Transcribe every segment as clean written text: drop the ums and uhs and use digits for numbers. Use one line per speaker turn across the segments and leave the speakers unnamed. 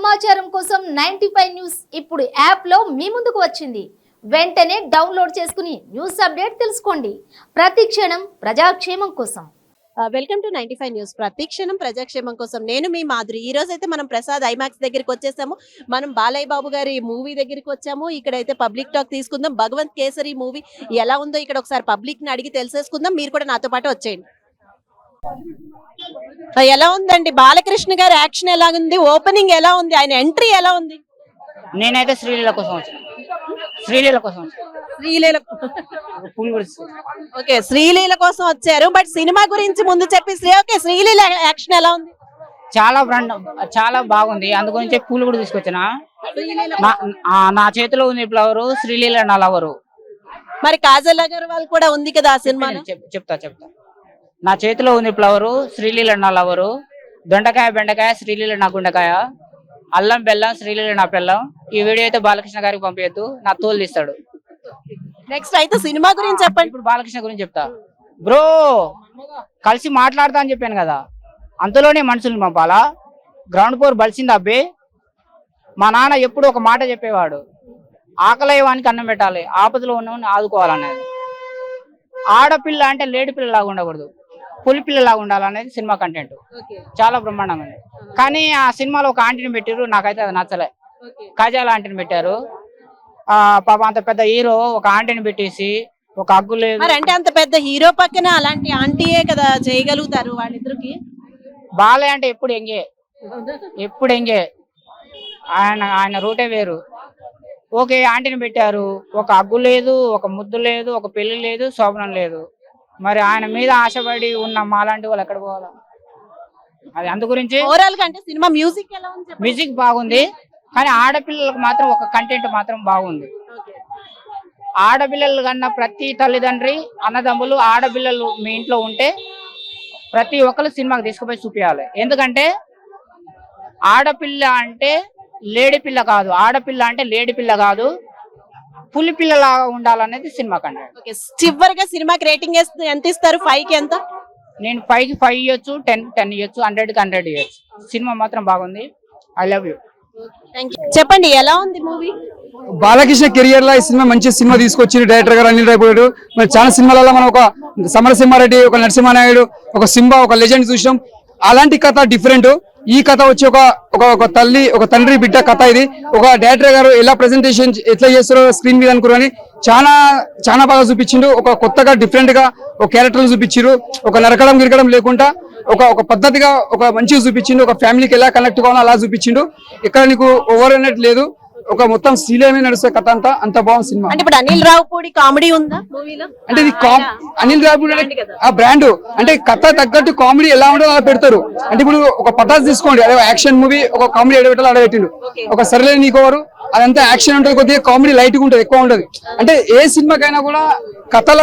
సమాచారం కోసం 95 న్యూస్ ఇప్పుడు యాప్ లో మీ ముందుకు వచ్చింది. వెంటనే డౌన్లోడ్ చేసుకుని న్యూస్ అప్డేట్ తెలుసుకోండి. ప్రతి క్షణం ప్రజాక్షేమం కోసం.
Welcome to 95 news. ప్రతి క్షణం ప్రజాక్షేమం కోసం. నేను మీ మాధురి. ఈ రోజు అయితే మనం ప్రసాద్ ఐమాక్స్ దగ్గరికి వచ్చేసాము. మనం బాలయ్య బాబు గారి మూవీ దగ్గరికి వచ్చాము. ఇక్కడైతే పబ్లిక్ టాక్ తీసుకుందాం. భగవంత్ కేసరి మూవీ ఎలా ఉందో ఇక్కడ ఒకసారి పబ్లిక్ ని అడిగి తెలిసేసుకుందాం. మీరు కూడా నాతో పాటు వచ్చేయండి. ఎలా ఉందండి బాలకృష్ణ గారి యాక్షన్ ఎలా ఉంది? ఓపెనింగ్ ఎలా ఉంది? ఆయన ఎంట్రీ ఎలా ఉంది?
నేనైతే శ్రీలీల కోసం వచ్చాను. శ్రీలీల కోసం
ఓకే, శ్రీలీల కోసం వచ్చారు. బట్ సినిమా గురించి ముందు చెప్పి శ్రీలీల యాక్షన్ ఎలా ఉంది?
చాలా బాగుంది. అందుగురించి పూలు కూడా తీసుకొచ్చిన. నా చేతిలో ఉంది ఫ్లవరు, శ్రీలీల నా లవరు.
మరి కాజల్ అగర్వాల్ కూడా ఉంది కదా ఆ సినిమా.
చెప్తా నా చేతిలో ఉంది ఫ్లవరు, శ్రీలీల నా లవరు. దొండకాయ బెండకాయ శ్రీలీల నా గుండకాయ. అల్లం బెల్లం శ్రీలీల నా పెళ్ళం. ఈ వీడియో అయితే బాలకృష్ణ గారికి పంపించద్దు, నా తోలు తీస్తాడు.
నెక్స్ట్ అయితే సినిమా గురించి చెప్పండి.
ఇప్పుడు బాలకృష్ణ గురించి చెప్తా. బ్రో కలిసి మాట్లాడతా అని చెప్పాను కదా, అంతలోనే మనుషుల్ని పంపాలా? గ్రౌండ్ ఫ్లోర్ బలిసింది అబ్బే. మా నాన్న ఎప్పుడు ఒక మాట చెప్పేవాడు, ఆకలయ్యవానికి అన్నం పెట్టాలి, ఆపదలో ఉన్నవాడిని ఆదుకోవాలనేది. ఆడపిల్ల అంటే లేడి పిల్లలాగా ఉండకూడదు, పులి పిల్లలాగా ఉండాలనేది సినిమా కంటెంట్. చాలా బ్రహ్మాండంగా ఉంది. కానీ ఆ సినిమాలో ఒక ఆంటీని పెట్టారు, నాకైతే అది నచ్చలే. కాజాల ఆంటీని పెట్టారు. పాప అంత పెద్ద హీరో ఒక ఆంటీని పెట్టేసి ఒక హగ్గు లేదు.
అంటే అంత పెద్ద హీరో పక్కన అలాంటి ఆంటీయే కదా చేయగలుగుతారు వాళ్ళిద్దరికి.
బాలయ్య అంటే ఎప్పుడు ఎంగే ఆయన రూటే వేరు. ఓకే, ఆంటీని పెట్టారు, ఒక హగ్గు లేదు, ఒక ముద్దు లేదు, ఒక పెళ్లి లేదు, శోభనం లేదు. మరి ఆయన మీద ఆశపడి ఉన్న మాలాంటి వాళ్ళు ఎక్కడ పోవాలా? అది అందు గురించి
సినిమా మ్యూజిక్ ఎలా ఉంది?
మ్యూజిక్ బాగుంది, కానీ ఆడపిల్లలకు మాత్రం ఒక కంటెంట్ మాత్రం బాగుంది. ఆడపిల్లలు కన్నా ప్రతి తల్లిదండ్రి అన్నదమ్ములు ఆడపిల్లలు మీ ఇంట్లో ఉంటే ప్రతి ఒక్కరు సినిమాకి తీసుకుపోయి చూపించాలి. ఎందుకంటే ఆడపిల్ల అంటే లేడి పిల్ల కాదు, ఆడపిల్ల అంటే లేడి పిల్ల కాదు, పులి పిల్లలాగా ఉండాలనేది సినిమా కంటెంట్.
చివరిగా సినిమాకి రేటింగ్ ఎంత ఇస్తారు? 5కి ఎంత?
నేను 5కి 5 ఇవ్వచ్చు, 10 ఇవ్వచ్చు, 100కి 100 ఇవ్వచ్చు. సినిమా మాత్రం బాగుంది. I love you.
చెప్పండి ఎలా ఉంది మూవీ?
బాలకృష్ణ కెరియర్ లో ఈ సినిమా మంచి సినిమా తీసుకొచ్చి డైరెక్టర్ గారు అనిల్ రాయపూడి. మరి చాలా సినిమాలలో మనం ఒక సమరసింహారెడ్డి, ఒక నరసింహానాయుడు, ఒక సింబా, ఒక లెజెండ్ చూసినాం. అలాంటి కథ డిఫరెంట్. ఈ కథ వచ్చి ఒక తల్లి ఒక తండ్రి బిడ్డ కథ. ఇది ఒక డైరెక్టర్ గారు ఎలా ప్రెజెంటేషన్ ఎట్లా చేస్తారో స్క్రీన్ మీద అనుకుని చాలా బాగా చూపించిండు. ఒక కొత్తగా డిఫరెంట్ గా ఒక క్యారెక్టర్లు చూపించారు. ఒక నరకడం గిరకడం లేకుండా ఒక పద్ధతిగా ఒక మంచిగా చూపించిండు. ఒక ఫ్యామిలీకి ఎలా కనెక్ట్ కావాలో అలా చూపించిండు. ఇక్కడ నీకు ఓవర్ అన్నట్టు లేదు. ఒక మొత్తం శ్రీలేమే నడుస్తే కథ అంత బాగుంది సినిమా.
అంటే ఇప్పుడు అనిల్ రావుపూడి కామెడీ ఉందా మూవీలో?
అంటే ఇది అనిల్ రావుపూడి ఆ బ్రాండ్ అంటే కథ తగ్గట్టు కామెడీ ఎలా ఉంటుందో అలా పెడతారు. అంటే ఇప్పుడు ఒక పటాస్ తీసుకోండి, అదే యాక్షన్ మూవీ, ఒక కామెడీ ఎడబెట్టాలి అడబెట్టిండు. ఒక సర్లే నీకోవరు అదంతా యాక్షన్ ఉంటుంది, కొద్దిగా కామెడీ లైట్ గా ఉంటుంది, ఎక్కువ ఉంటది. అంటే ఏ సినిమాకైనా కూడా కథల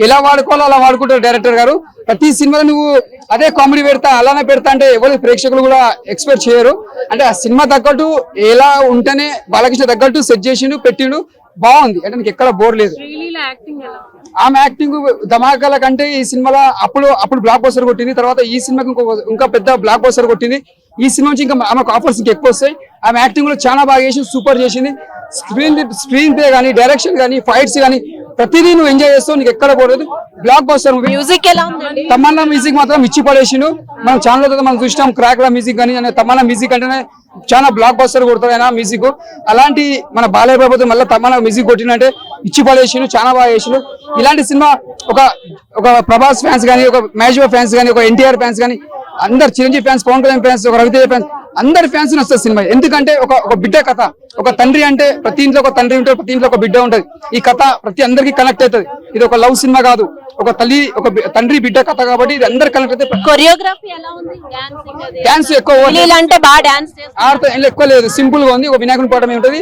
ఎలా వాడుకోవాలో అలా వాడుకుంటారు డైరెక్టర్ గారు. ప్రతి సినిమాలో నువ్వు అదే కామెడీ పెడతా అలానే పెడతా అంటే ఎవరు ప్రేక్షకులు కూడా ఎక్స్పెక్ట్ చేయరు. అంటే ఆ సినిమా తగ్గట్టు ఎలా ఉంటేనే బాలకృష్ణ తగ్గట్టు సెట్ చేసిండు, పెట్టిండు, బాగుంది. అంటే నీకు ఎక్కడ బోర్ లేదు. ఆమె యాక్టింగ్ ధమాకాల కంటే ఈ సినిమాలో అప్పుడు బ్లాక్ బస్టర్ కొట్టింది. తర్వాత ఈ సినిమాకి ఇంకా పెద్ద బ్లాక్ బస్టర్ కొట్టింది. ఈ సినిమా నుంచి ఇంకా ఆమెకు ఆఫర్స్ ఇంకా ఎక్కువ వస్తాయి. ఆమె యాక్టింగ్ కూడా చాలా బాగా చేసి సూపర్ చేసింది. స్క్రీన్ ప్లే కానీ, డైరెక్షన్ కానీ, ఫైట్స్ కానీ ప్రతిదీ నువ్వు ఎంజాయ్ చేస్తావు, నీకు ఎక్కడ పోలేదు. Block buster movie.
మ్యూజిక్ ఎలా ఉంది?
తమన్నా మ్యూజిక్ మాత్రం ఇచ్చి పడేసిండు. మనం ఛానల్ మనం చూసినాం క్రాక్ లా మ్యూజిక్ కానీ, తమన్నా మ్యూజిక్ అంటేనే చాలా బ్లాక్ బస్టర్ కొడుతుంది ఆయన మ్యూజిక్. అలాంటి మన బాలయ్య బాబుతో మళ్ళీ తమన్నా మ్యూజిక్ కొట్టినంటే ఇచ్చి పడేసిండు, చాలా బాగా చేసిండు. ఇలాంటి సినిమా ఒక ప్రభాస్ ఫ్యాన్స్ కానీ, ఒక మ్యాజివో ఫ్యాన్స్ కానీ, ఒక ఎన్టీఆర్ ఫ్యాన్స్ కానీ, అందరు చిరంజీవి ఫ్యాన్స్, పవన్ కళ్యాణ్ ఫ్యాన్స్, ఒక రవితేజ ఫ్యాన్స్, అందరి ఫ్యాన్స్ వస్తుంది సినిమా. ఎందుకంటే ఒక బిడ్డ కథ. ఒక తండ్రి అంటే ప్రతి ఇంట్లో ఒక తండ్రి ఉంటాడు, ప్రతి ఇంట్లో ఒక బిడ్డ ఉంటది. ఈ కథ ప్రతి అందరికి కనెక్ట్ అవుతుంది. ఇది ఒక లవ్ సినిమా కాదు, ఒక తల్లి ఒక తండ్రి బిడ్డ కథ కాబట్టి ఇది అందరు కనెక్ట్ అయితే.
కొరియోగ్రఫీ ఎలా ఉంది?
డాన్స్ ఎక్కువ
అంటే బాగా డాన్స్
ఎక్కువ లేదు, సింపుల్ గా ఉంది. ఒక వినాయకుని పాఠం ఉంటది,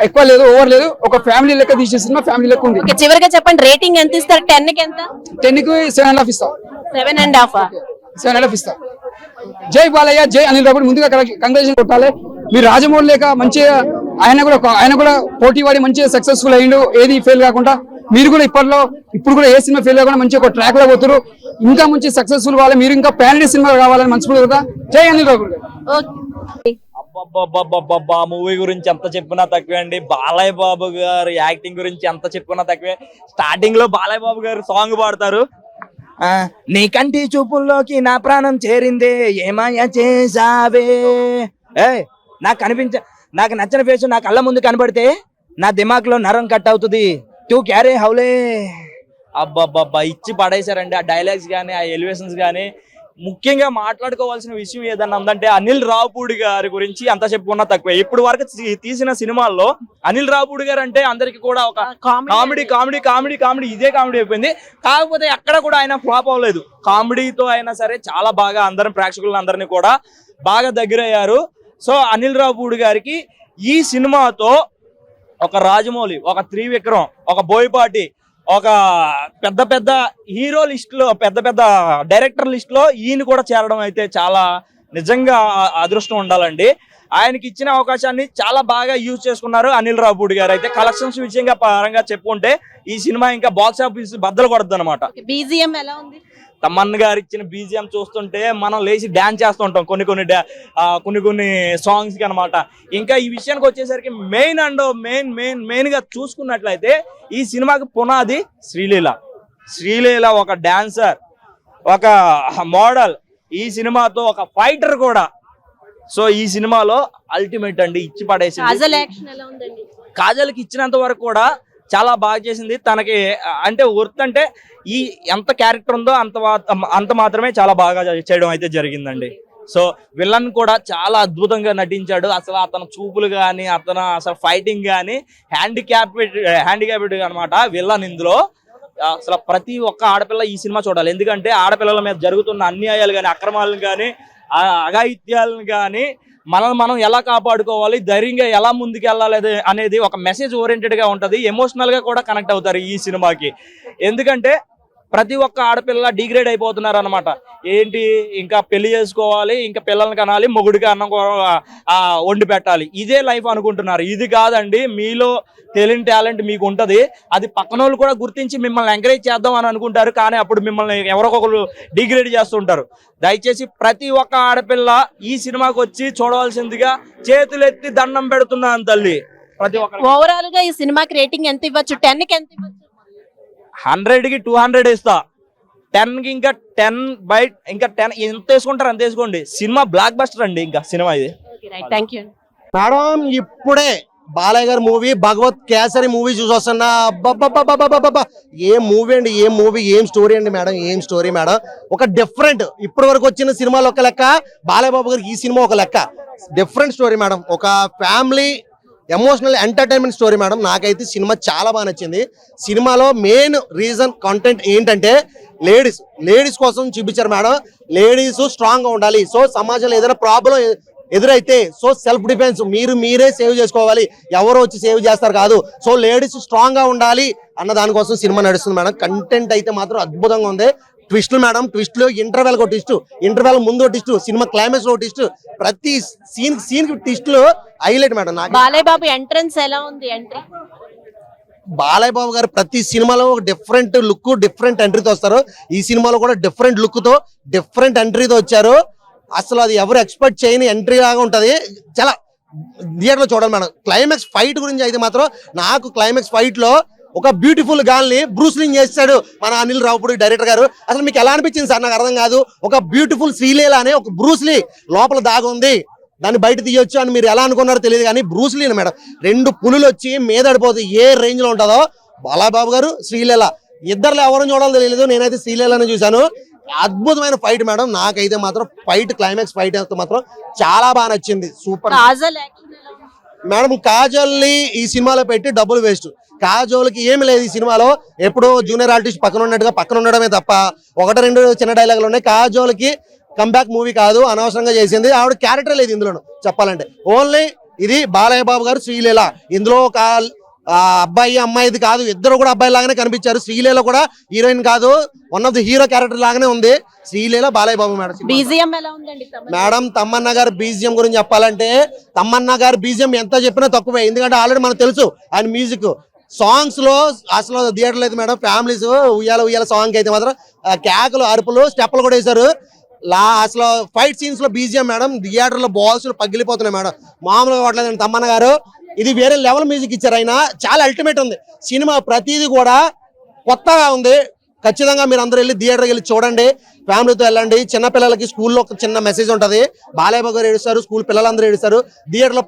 ఎక్కువ లేదు, ఓవర్ లేదు. ఒక ఫ్యామిలీ లెక్క తీసే సినిమా, ఫ్యామిలీ లెక్క ఉంది.
చివరిగా చెప్పండి రేటింగ్ ఎంత ఇస్తారు? 10కి ఎంత?
10కి 7.5 ఇస్తాం.
7.5
7.5 ఇస్తాం. జై బాలయ్య, జై అనిల్ రావుపూడి. ముందుగా కంగ్రాచులేషన్ కొట్టాలి. మీరు రాజమౌళి లేక మంచిగా ఆయన కూడా పోటీ పడి మంచిగా సక్సెస్ఫుల్ అయ్యిండు, ఏది ఫెయిల్ కాకుండా. మీరు కూడా ఇప్పుడు కూడా ఏ సినిమా ఫెయిల్ కాకుండా మంచిగా ఒక ట్రాక్ లో పోతారు. ఇంకా మంచి సక్సెస్ఫుల్ కావాలి, మీరు ఇంకా ప్యాన్ సినిమా కావాలని మనస్ఫూర్తిగా. జై అనిల్ రావుపూడి.
అబ్బబ్బబ్బబ్బబ్బా మూవీ గురించి ఎంత చెప్పినా తక్కువే అండి. బాలయ్య బాబు గారు యాక్టింగ్ గురించి ఎంత చెప్పినా తక్కువే. స్టార్టింగ్ లో బాలయ్య బాబు గారు సాంగ్ పాడతారు, నీ కంటి చూపుల్లోకి నా ప్రాణం చేరిందే ఏమాయ చేసావే. నాకు నచ్చిన ఫేస్ నా కళ్ళ ముందు కనబడితే నా దిమాగ్ లో నరం కట్ అవుతుంది. టూ క్యారే హౌలే. అబ్బబ్బబ్బా ఇచ్చి పడేశారండి. ఆ డైలాగ్స్ కానీ ఆ ఎలివేషన్స్ కానీ. ముఖ్యంగా మాట్లాడుకోవాల్సిన విషయం ఏదన్నా ఉందంటే అనిల్ రావుపూడి గారి గురించి అంత చెప్పుకున్నా తక్కువే. ఇప్పుడు వరకు తీసిన సినిమాల్లో అనిల్ రావుపూడి గారు అంటే అందరికి కూడా ఒక కామెడీ కామెడీ కామెడీ కామెడీ ఇదే కామెడీ అయిపోయింది. కాకపోతే ఎక్కడ కూడా ఆయన ఫ్లాప్ అవ్వలేదు. కామెడీతో అయినా సరే చాలా బాగా అందరం ప్రేక్షకులందరినీ కూడా బాగా దగ్గరయ్యారు. సో అనిల్ రావుపూడి గారికి ఈ సినిమాతో ఒక రాజమౌళి, ఒక త్రివిక్రమ్, ఒక బోయపాటి, ఒక పెద్ద పెద్ద హీరో లిస్ట్ లో, పెద్ద పెద్ద డైరెక్టర్ లిస్ట్ లో ఈయన కూడా చేరడం అయితే చాలా నిజంగా అదృష్టం ఉండాలండి. ఆయనకి ఇచ్చిన అవకాశాన్ని చాలా బాగా యూజ్ చేసుకున్నారు అనిల్ రావుపూడి గారు. అయితే కలెక్షన్స్ విషయంగా పరంగా చెప్పుకుంటే ఈ సినిమా ఇంకా బాక్స్ ఆఫీస్ బద్దలు కొడద్దు అనమాట.
బీజిఎం ఎలా ఉంది?
తమన్ గారు ఇచ్చిన బీజిఎం చూస్తుంటే మనం లేచి డాన్స్ చేస్తూ ఉంటాం కొన్ని సాంగ్స్ కి అనమాట. ఇంకా ఈ విషయానికి వచ్చేసరికి మెయిన్ గా చూసుకున్నట్లయితే ఈ సినిమాకి పునాది శ్రీలీల ఒక డాన్సర్, ఒక మోడల్, ఈ సినిమాతో ఒక ఫైటర్ కూడా. సో ఈ సినిమాలో అల్టిమేట్ అండి, ఇచ్చి పడేసింది. కాజల్కి ఇచ్చినంత వరకు కూడా చాలా బాగా చేసింది. తనకి అంటే వర్త్ అంటే ఈ ఎంత క్యారెక్టర్ ఉందో అంత మాత్రమే చాలా బాగా చేయడం అయితే జరిగిందండి. సో విలన్ కూడా చాలా అద్భుతంగా నటించాడు. అసలు అతని చూపులు కానీ అసలు ఫైటింగ్ కానీ హ్యాండిక్యాప్డ్ అనమాట విలన్ ఇందులో. అసలు ప్రతి ఒక్క ఆడపిల్ల ఈ సినిమా చూడాలి. ఎందుకంటే ఆడపిల్లల మీద జరుగుతున్న అన్యాయాలు కానీ అక్రమాలను కానీ అఘాయిత్యాలను కానీ మనం ఎలా కాపాడుకోవాలి, ధైర్యంగా ఎలా ముందుకు వెళ్ళాలి అనేది ఒక మెసేజ్ ఓరియంటెడ్ గా ఉంటది. ఎమోషనల్ గా కూడా కనెక్ట్ అవుతారు ఈ సినిమాకి. ఎందుకంటే ప్రతి ఒక్క ఆడపిల్ల డిగ్రేడ్ అయిపోతున్నారు అనమాట. ఏంటి, ఇంకా పెళ్లి చేసుకోవాలి, ఇంకా పిల్లల్ని కనాలి, మొగుడికి అన్నం వండి పెట్టాలి, ఇదే లైఫ్ అనుకుంటున్నారు. ఇది కాదండి, మీలో తెలియని టాలెంట్ మీకు ఉంటది. అది పక్కన వాళ్ళు కూడా గుర్తించి మిమ్మల్ని ఎంకరేజ్ చేద్దాం అని అనుకుంటారు. కానీ అప్పుడు మిమ్మల్ని ఎవరొకరు డిగ్రేడ్ చేస్తుంటారు. దయచేసి ప్రతి ఒక్క ఆడపిల్ల ఈ సినిమాకి వచ్చి చూడవలసిందిగా చేతులెత్తి దండం పెడుతున్నాను తల్లి. ప్రతి ఒక్క
ఓవరాల్ గా ఈ సినిమాకి రేటింగ్ ఎంత ఇవ్వచ్చు? 10 కి ఎంత ఇవ్వచ్చు?
100 కి 200 ఇస్తా. 10 కి ఇంకా 10 ఎంత వేసుకుంటారు అంత వేసుకోండి. సినిమా బ్లాక్ బస్టర్ అండి. ఇంకా సినిమా ఇది.
మేడం ఇప్పుడే బాలయ్య గారి మూవీ భగవత్ కేసరి మూవీ చూసి వస్తున్నా. ఏం మూవీ అండి, ఏం స్టోరీ అండి మేడం, ఏం స్టోరీ మేడం. ఒక డిఫరెంట్, ఇప్పటి వరకు వచ్చిన సినిమాలు ఒక లెక్క, బాలయ్య బాబు గారికి ఈ సినిమా ఒక లెక్క. డిఫరెంట్ స్టోరీ మేడం, ఒక family emotional entertainment story madam. నాకైతే సినిమా చాలా బాగా నచ్చింది. సినిమాలో మెయిన్ రీజన్ కంటెంట్ ఏంటంటే లేడీస్ కోసం చూపించారు మేడం. లేడీస్ స్ట్రాంగ్ గా ఉండాలి. సో సమాజంలో ఏదైనా ప్రాబ్లం ఎదురైతే సో సెల్ఫ్ డిఫెన్స్ మీరే సేవ్ చేసుకోవాలి, ఎవరో వచ్చి సేవ్ చేస్తారు కాదు. సో లేడీస్ స్ట్రాంగ్ గా ఉండాలి అన్న దానికోసం సినిమా నడుస్తుంది మేడం. కంటెంట్ అయితే మాత్రం అద్భుతంగా ఉంది. ట్విస్టులు మేడం, ట్విస్టులు, ఇంటర్వెల్ ఒక ట్విస్ట్, ఇంటర్వెల్ ముందు ఒక ట్విస్ట్, సినిమా క్లైమాక్స్ ఒక ట్విస్ట్, ప్రతి సీన్ కి ట్విస్టులు హైలైట్ మేడం. నాకు
బాలయ్య బాబు ఎంట్రన్స్ ఎలా ఉంది? ఎంట్రీ
బాలయ్య బాబు గారు ప్రతి సినిమాలో ఒక డిఫరెంట్ లుక్, డిఫరెంట్ ఎంట్రీతో వస్తారు. ఈ సినిమాలో కూడా డిఫరెంట్ లుక్ తో, డిఫరెంట్ ఎంట్రీతో వచ్చారు. అసలు అది ఎవరు ఎక్స్పెక్ట్ చేయని ఎంట్రీ లాగా ఉంటది. చాలా థియేటర్ లో చూడాలి మేడం. క్లైమాక్స్ ఫైట్ గురించి అయితే మాత్రం నాకు క్లైమాక్స్ ఫైట్ లో ఒక బ్యూటిఫుల్ గాల్ ని బ్రూస్లింగ్ చేస్తాడు మన అనిల్ రావుపూడి డైరెక్టర్ గారు. అసలు మీకు ఎలా అనిపించింది సార్? నాకు అర్థం కాదు. ఒక బ్యూటిఫుల్ శ్రీలీల అనే ఒక బ్రూస్లీ లోపల దాగుంది, దాన్ని బయట తీయొచ్చు అని మీరు ఎలా అనుకున్నారో తెలియదు. కానీ బ్రూస్లీ మేడం 2 పులులు వచ్చి మీదడిపోతుంది, ఏ రేంజ్ లో ఉంటుందో. బాలబాబు గారు శ్రీలీల ఇద్దరులో ఎవరిని చూడాలో తెలియదు. నేనైతే శ్రీలీలని చూశాను. అద్భుతమైన ఫైట్ మేడం. నాకైతే మాత్రం ఫైట్, క్లైమాక్స్ ఫైట్ అయితే మాత్రం చాలా బాగా నచ్చింది. Super madam. కాజల్ ని ఈ సినిమాలో పెట్టి డబ్బులు వేస్ట్. కాజోల్కి ఏమి లేదు ఈ సినిమాలో. ఎప్పుడో జూనియర్ ఆర్టిస్ట్ పక్కన ఉన్నట్టుగా పక్కన ఉండడమే తప్ప 1-2 చిన్న డైలాగులు ఉన్నాయి. కాజోల్కి కంబ్యాక్ మూవీ కాదు, అనవసరంగా చేసింది. ఆవిడ క్యారెక్టర్ లేదు ఇందులో చెప్పాలంటే. ఓన్లీ ఇది బాలయ్య బాబు గారు శ్రీలీల. ఇందులో ఒక అబ్బాయి అమ్మాయిది కాదు, ఇద్దరు కూడా అబ్బాయి లాగానే కనిపించారు. శ్రీలీల కూడా హీరోయిన్ కాదు, one of the hero character లాగానే ఉంది శ్రీలీల. బాలయ్య బాబు మేడం.
బీజిఎం ఎలా ఉందండి
మేడం? తమ్మన్న గారు బీజిఎం గురించి చెప్పాలంటే తమ్మన్న గారు బీజిఎం ఎంత చెప్పినా తక్కువే. ఎందుకంటే ఆల్రెడీ మనకు తెలుసు ఆయన మ్యూజిక్. సాంగ్స్ లో అసలు థియేటర్లో అయితే మేడం ఫ్యామిలీస్ ఉయ్యాల సాంగ్ అయితే మాత్రం కేకలు, అరుపులు, స్టెప్పులు కూడా వేశారు. అసలు ఫైట్ సీన్స్ లో బీజిఎం మేడం థియేటర్ లో బాల్స్ పగిలిపోతున్నాయి మేడం, మామూలుగా కొట్టలేదండి తమ్మన్న గారు. ఇది వేరే లెవెల్ మ్యూజిక్ ఇచ్చారు ఆయన, చాలా అల్టిమేట్ ఉంది సినిమా. ప్రతిదీ కూడా కొత్తగా ఉంది. ఖచ్చితంగా మీరు అందరూ వెళ్ళి థియేటర్కి వెళ్ళి చూడండి, ఫ్యామిలీతో వెళ్ళండి. చిన్నపిల్లలకి స్కూల్లో ఒక చిన్న మెసేజ్ ఉంటుంది. బాలయ్య బాబు గారు ఏడుస్తారు, స్కూల్ పిల్లలందరూ ఏడుస్తారు, థియేటర్లో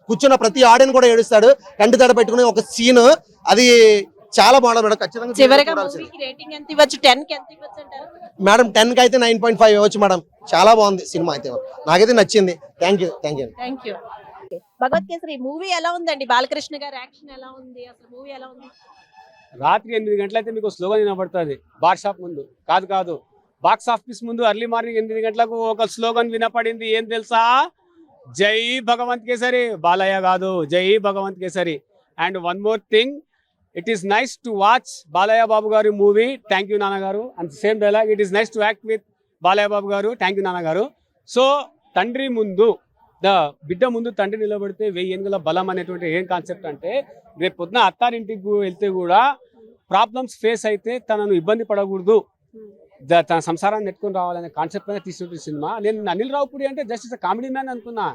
కూర్చున్న ప్రతి ఆడియన్ కూడా ఏడుస్తాడు. కంటి తడ పెట్టుకుని ఒక సీన్, అది చాలా బాగుంటుంది మేడం. ఖచ్చితంగా
చివరిగా మూవీకి రేటింగ్ ఎంత ఇవ్వచ్చు? 10 కి ఎంత ఇవ్వచ్చు అంటారు?
మేడం 10 కి అయితే 9.5 ఇవ్వచ్చు మేడం. చాలా బాగుంది సినిమా అయితే, నాకైతే నచ్చింది. Thank you.
Bhagavat Kesari movie ఎలా ఉందండి? బాలకృష్ణ గారి యాక్షన్ ఎలా ఉంది? అసలు మూవీ ఎలా ఉంది?
రాత్రి 8 గంటలైతే మీకు స్లోగన్ వినపడుతుంది. బార్ షాప్ ముందు కాదు బాక్స్ ఆఫీస్ ముందు అర్లీ మార్నింగ్ 8 గంటలకు ఒక స్లోగన్ వినపడింది. ఏం తెలుసా? జై భగవంత్ కేసరి. బాలయ్య కాదు, Jai Bhagavanth Kesari. And one more thing, it is nice to watch Balayya Babu గారి మూవీ. థ్యాంక్ యూ నాన్నగారు. And same dialogue, it is nice to act with Balayya Babu గారు. థ్యాంక్ యూ నాన్నగారు. సో తండ్రి ముందు, బిడ్డ ముందు తండ్రి నిలబడితే 1000 ఏనుగుల బలం అనేటువంటి ఏం కాన్సెప్ట్ అంటే, రేపు పొద్దున అత్తారింటికి వెళ్తే కూడా ప్రాబ్లమ్స్ ఫేస్ అయితే తనను ఇబ్బంది పడకూడదు, తన సంసారాన్ని నెట్టుకుని రావాలనే కాన్సెప్ట్ అనేది తీసుకుంటున్న సినిమా. నేను అనిల్ రావుపూడి అంటే జస్ట్ ఇస్ కామెడీ మ్యాన్ అనుకున్నా,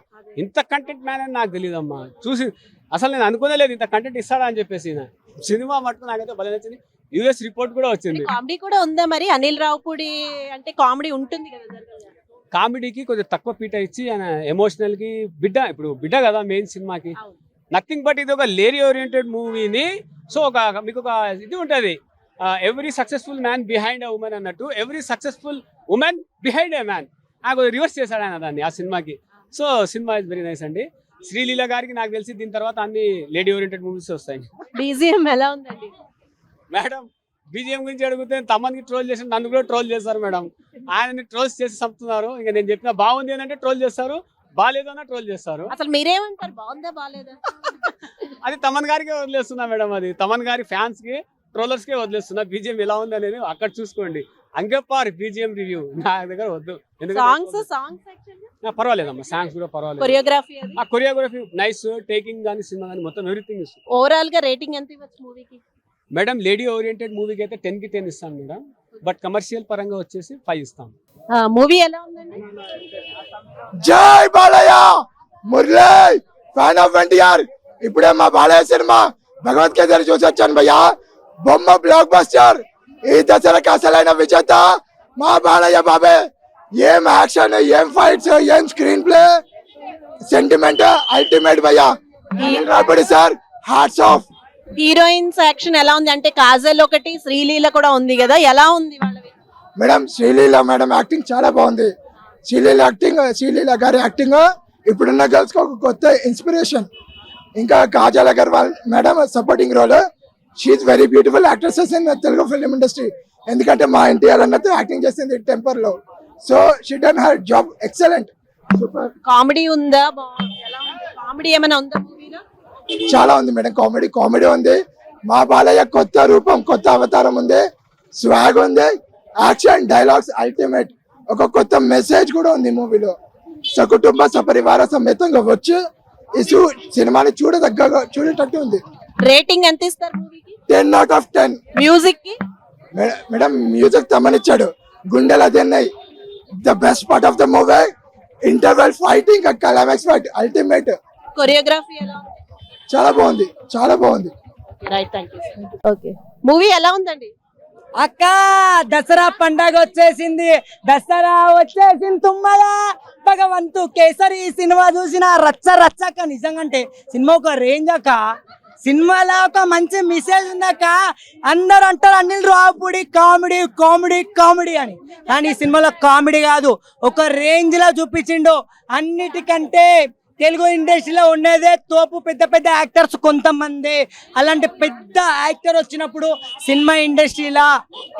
ఇంత కంటెంట్ మ్యాన్ అని నాకు తెలియదమ్మా. చూసి అసలు నేను అనుకునే లేదు ఇంత కంటెంట్ ఇస్తాడా అని చెప్పేసి. సినిమా మటుకు నాకైతే భలే నచ్చింది. యుఎస్ రిపోర్ట్ కూడా వచ్చింది.
కామెడీ కూడా ఉందా మరి? అనిల్ రావుపూడి అంటే కామెడీ ఉంటుంది కదా.
కామెడీకి కొంచెం తక్కువ పీట ఇచ్చి ఆయన ఎమోషనల్ కి ఇప్పుడు బిడ్డ కదా మెయిన్ సినిమాకి. నథింగ్ బట్ ఇది ఒక లేడీ ఓరియంటెడ్ మూవీని. సో మీకు ఒక ఇది ఉంటుంది, ఎవ్రీ సక్సెస్ఫుల్ మ్యాన్ బిహైండ్ అ ఉమెన్ అన్నట్టు, every successful women behind a man. నాకు రివర్స్ చేశాడు ఆయన దాన్ని ఆ సినిమాకి. So cinema is very nice అండి. శ్రీలీల గారికి నాకు తెలిసి దీని తర్వాత అన్ని లేడీ ఓరియంటెడ్ మూవీస్ వస్తాయి.
బీజిఎం ఎలా ఉందండి
మేడం? బీజిఎం గురించి అడిగితే తమన్కి ట్రోల్ చేసి నన్ను కూడా ట్రోల్ చేస్తారు మేడం. ఆయనని ట్రోల్స్ చేసి చంపుతున్నారు. ఇంకా నేను చెప్పిన బాగుంది అని అంటే ట్రోల్ చేస్తారు, బాగాలేదు అన్న ట్రోల్ చేస్తారు.
అసలు మీరేమంటారు? బాగుందా బాగాలేదా?
అది తమన్ గారికి వదిలేస్తున్నా మేడం. అది తమన్ గారి ఫ్యాన్స్ కి, ట్రోలర్స్ కి వదిలేస్తున్నా. బీజిఎం ఎలా ఉంది అనేది అక్కడ చూసుకోండి. అంగపార్ బీజిఎం రివ్యూ నా దగ్గర వద్దు. పర్వాలేదమ్మా, సాంగ్స్ కూడా పర్వాలేదు. కొరియోగ్రఫీ నైస్, టేకింగ్ కానీ సినిమా కానీ మొత్తం ఎవ్రీథింగ్ ఇస్తుంది.
ఓవరాల్ గా రేటింగ్ ఎంత ఇవ్వచ్చు మూవీకి?
మేడం లేడీ ఓరియంటెడ్ మూవీకి అయితే 10 కి 10 ఇస్తాను మేడం. బట్ కమర్షియల్ పరంగా వచ్చేసి 5 ఇస్తాం.
మూవీ ఎలా ఉందండి?
జై బాలయ్య, మురళి ఫ్యాన్ ఆఫ్ ఎన్టీఆర్. ఇప్పుడే మా బాలయ్య సినిమా భగవత్ కేసరి చూసి వచ్చాను భయ్యా. బొమ్మ బ్లాక్ బస్టర్. ఈ దసరాకి అసలైన విజేత మా బాలయ్య బాబే. ఏం యాక్షన్, ఏం ఫైట్స్, ఏం స్క్రీన్ ప్లే, సెంటిమెంట్ అల్టిమేట్ భయ్యా. Sir hats off.
Heroines action ఎలా ఉంది? అంటే కాజల్ ఒకటి, శ్రీలీల కూడా ఉంది కదా, ఎలా ఉంది వాళ్ళవి?
మేడం శ్రీలీల మేడం యాక్టింగ్ చాలా బాగుంది. శ్రీలీల గారి యాక్టింగ్ ఇప్పుడున్న గర్ల్స్ కి ఒక కొత్త ఇన్స్పిరేషన్. ఇంకా Kajal Aggarwal madam supporting role. She very beautiful actresses in Telugu film industry. ఎందుకంటే మా ఎన్టీఆర్ అన్నట్టు యాక్టింగ్ చేసింది టెంపర్ లో. So she done her job excellent. Super.
Comedy ఉందా? కామెడీ ఏమైనా ఉందా మూవీలో?
చాలా ఉంది మేడం, కామెడీ ఉంది. మా బాలయ్య కొత్త రూపం, కొత్త అవతారం ఉంది, స్వాగ్ ఉంది, యాక్షన్ డైలాగ్స్ అల్టిమేట్. ఒక కొత్త మెసేజ్ కూడా ఉంది మూవీలో. సకుటుంబ సపరివార సమేతంగా వచ్చి ఈ సినిమాని చూడేటట్టు ఉంది.
రేటింగ్ ఎంత ఇస్తారు మూవీకి?
10 out of 10.
మ్యూజిక్ కి?
మేడం మ్యూజిక్ తమనిచ్చాడు, గుండెలు అదేన్నాయి. The best part of the movie interval fighting, climax fight ultimate.
Choreography ఎలా ఉంది?
చాలా బాగుంది, చాలా బాగుంది.
ఓకే, మూవీ ఎలా ఉందండి?
అక్క దసరా పండగ వచ్చేసింది, దసరా వచ్చేసింది తుమ్మలా భగవంతు కేసరి సినిమా చూసిన రచ్చక్క. నిజంగా అంటే సినిమా ఒక రేంజ్ అక్క. సినిమాలో ఒక మంచి మెసేజ్ ఉందక్క. అందరు అంటారు Anil Ravipudi comedy comedy comedy అని, కానీ ఈ సినిమాలో కామెడీ కాదు, ఒక రేంజ్ లో చూపించిండు. అన్నిటికంటే తెలుగు ఇండస్ట్రీలో ఉండేదే తోపు పెద్ద పెద్ద యాక్టర్స్ కొంతమంది. అలాంటి పెద్ద యాక్టర్ వచ్చినప్పుడు సినిమా ఇండస్ట్రీలో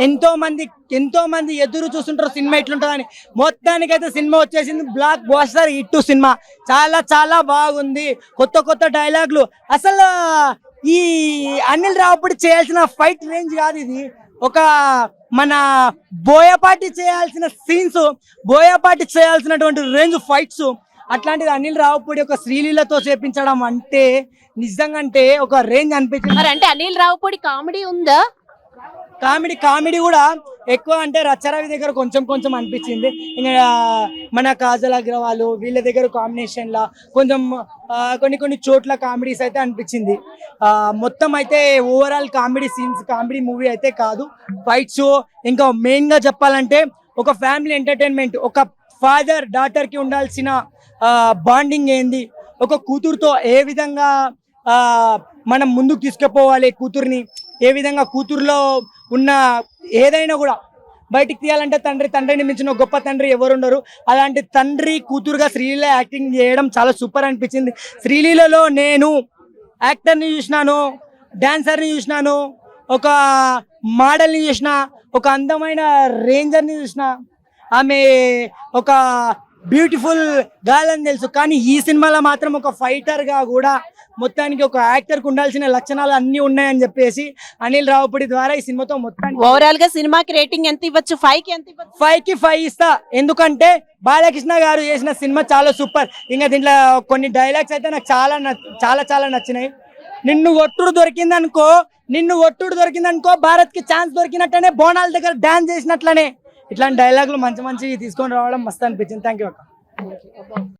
ఎంతో మంది ఎదురు చూస్తుంటారు సినిమా ఎట్లుంటుందని. మొత్తానికైతే సినిమా వచ్చేసింది, బ్లాక్ బస్టర్ హిట్ సినిమా. చాలా చాలా బాగుంది, కొత్త డైలాగులు. అసలు ఈ అనిల్ రావుపూడి చేయాల్సిన ఫైట్ రేంజ్ కాదు ఇది. ఒక మన బోయపాటి చేయాల్సిన సీన్స్, బోయపాటి చేయాల్సినటువంటి రేంజ్ ఫైట్స్. అట్లాంటిది అనిల్ రావుపూడి ఒక శ్రీలీలతో చేపించడం అంటే నిజంగా అంటే ఒక రేంజ్ అనిపించింది.
మరి అంటే అనిల్ రావుపూడి కామెడీ ఉందా?
కామెడీ కూడా ఎక్కువ అంటే రచ్చరవి దగ్గర కొంచెం అనిపించింది. ఇంకా మన కాజల్ అగ్రవాల్ వీళ్ళ దగ్గర కాంబినేషన్ లా కొంచెం కొన్ని చోట్ల కామెడీస్ అయితే అనిపించింది. మొత్తం అయితే ఓవరాల్ కామెడీ మూవీ అయితే కాదు. ఫైట్స్ ఇంకా మెయిన్ గా చెప్పాలంటే ఒక ఫ్యామిలీ ఎంటర్టైన్మెంట్, ఒక ఫాదర్ డాటర్ కి ఉండాల్సిన బాండింగ్ ఏంది, ఒక కూతురుతో ఏ విధంగా మనం ముందుకు తీసుకుపోవాలి, కూతుర్ని ఏ విధంగా కూతురులో ఉన్న ఏదైనా కూడా బయటికి తీయాలంటే తండ్రిని మించిన గొప్ప తండ్రి ఎవరుండరు. అలాంటి తండ్రి కూతురుగా శ్రీలీల యాక్టింగ్ చేయడం చాలా సూపర్ అనిపించింది. శ్రీలీలలో నేను యాక్టర్ని చూసినాను, డాన్సర్ని చూసినాను, ఒక మోడల్ని చూసిన, ఒక అందమైన రేంజర్ని చూసిన, ఆమె ఒక బ్యూటిఫుల్ గర్ల్ అని తెలుసు. కానీ ఈ సినిమాలో మాత్రం ఒక ఫైటర్గా కూడా మొత్తానికి ఒక యాక్టర్కి ఉండాల్సిన లక్షణాలు అన్నీ ఉన్నాయని చెప్పేసి అనిల్ రావుపూడి ద్వారా ఈ సినిమాతో మొత్తానికి
ఓవరాల్ గా సినిమాకి రేటింగ్ ఎంత ఇవ్వచ్చు? 5 కి ఎంత ఇవ్వచ్చు?
5 కి 5 ఇస్తా. ఎందుకంటే బాలకృష్ణ గారు చేసిన సినిమా చాలా సూపర్. ఇంకా దీంట్లో కొన్ని డైలాగ్స్ అయితే నాకు చాలా నచ్చినాయి. నిన్ను ఒట్టుడు దొరికిందనుకో భారత్ కి ఛాన్స్ దొరికినట్టనే, బోనాల దగ్గర డాన్స్ చేసినట్లనే. ఇట్లాంటి డైలాగులు మంచి తీసుకొని రావడం మస్తు అనిపించింది. థ్యాంక్ యూ అక్క.